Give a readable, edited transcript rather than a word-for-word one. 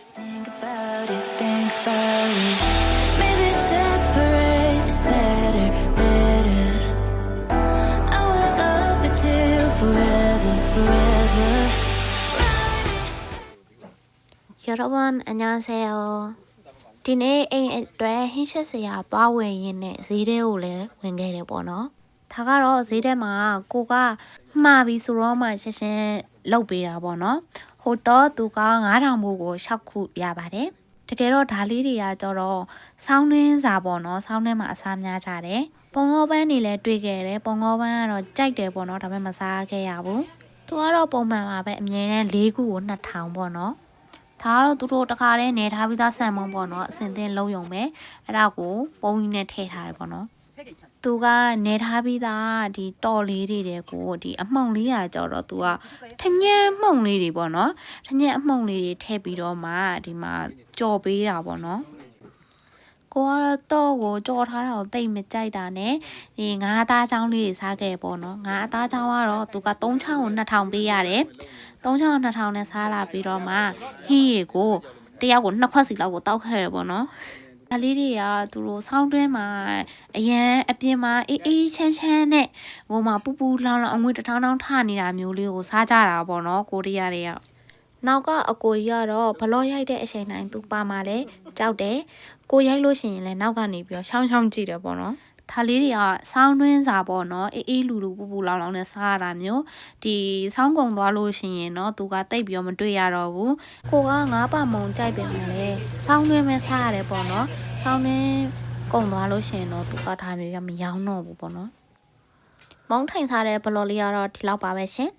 Think about it, think about it. Maybe separate is better, better. I will love you till forever, forever. 여러분 안녕하세요. ဒီနေ့အိမ်အတွက်ဟင်းချက်စရာသွားဝယ်ရင်းနဲ့ဈေးထဲကိုလည်းဝင်ခဲ့တယ်ပေါ့နော်။ဒါကတော့ဈေးထဲမှာကိုကမှားပြီးဆိုတော့မှရှင်းရှင်းလုပ်ပေးတာပေါ့နော်။ဟိုတော့သူက9000ဘို့ကို6ခုရပါတယ်။တကယ်တော့ဒါလေးတွေကကျတော့ဆောင်းနှင်းစာပေါ့နော်။ဆောင်းနှင်းမှာအစားများကြတယ်။ပုံငေါပန်းတွေလည်းတွေ့ခဲ့တယ်။ပုံငေါပန်းကတော့ကြိုက်တယ်ပေါ့နော်။ဒါပေမဲ့မစားခဲ့ရဘူး။သူကတော့ပုံမှန်ပါပဲအမြဲတမ်း4ခုကို2000ပေါ့နော်။ဒါကတော့သူတို့တခါတည်းနေထားပြီးသားဆန်မုံပေါ့နော်အစင်သင်းလုံးယုံပဲအဲ့ဒါကိုပုံကြီးနဲ့ထည့်ထားတယ်ပေါ့နော်သူကနေထားပြီးသားဒီတော်လေးတွေကိုဒီအမှုံလေးရာကြောတော့သူကထညံမှုံလေးတွေပေါ့နော်ထညံအမှုံလေးတွေထည့်ပြီးတော့မှဒီမှာကြော်ပေးတာပေါ့နော်ကိုကတော့ကိုကြော်ထားတာကိုတိတ်မကြိုက်တာနဲ့ဒီငါးသားချောင်းလေးတွေစားခဲ့ပေါ့နော်ငါးသားချောင်းကတော့သူက3ချောင်းကို2000ပေးရတယ်3ချောင်း2000နဲ့စားလာပြီးတော့မှဟင်းရီကိုတယောက်ကို2ခွက်စီလောက်ကိုတောက်ခဲ့ရပေါ့နော်ဒါလေးတွေကသူတို့ဆောင်းတွင်းမှာအရန်အပြင်မှာအေးချမ်းချမ်းနဲ့ဟိုမှာပူပူလောင်လောင်အငွေတစ်ထောင်းထောင်းထနေတာမျိုးလေးကိုစားကြတာပေါ့နော်ကိုရီးယားတွေကနောက်ကအကိုကြီးကတော့ဘလော့ရိုက်တဲ့အချိန်တိုင်းသူပါมาလဲကြောက်တယ်ကိုရိုက်လို့ရှိရင်လည်းနောက်ကနေပြီးတော့ရှောင်းရှောင်းကြည့်တယ်ပေါ့နော်ဒါလေးတွေကဆောင်းတွင်းစာပေါ့နော်အေးလူလူပူပူလောင်လောင်နဲ့စားရတာမျိုးဒီဆောင်းကုံသွားလို့ရှိရင်တော့သူကတိတ်ပြီးတော့မတွေ့ရတော့ဘူးကိုကငါးပါမုံကြိုက်ပင်လေဆောင်းတွင်းပဲစားရတယ်ပေါ့နော်ဆောင်းတွင်းကုံသွားလို့ရှိရင်တော့သူကဒါမျိုးကမရောင်းတော့ဘူးပေါ့နော်မုံထိုင်စားတဲ့ဘလော်လေးကတော့ဒီလောက်ပါပဲရှင်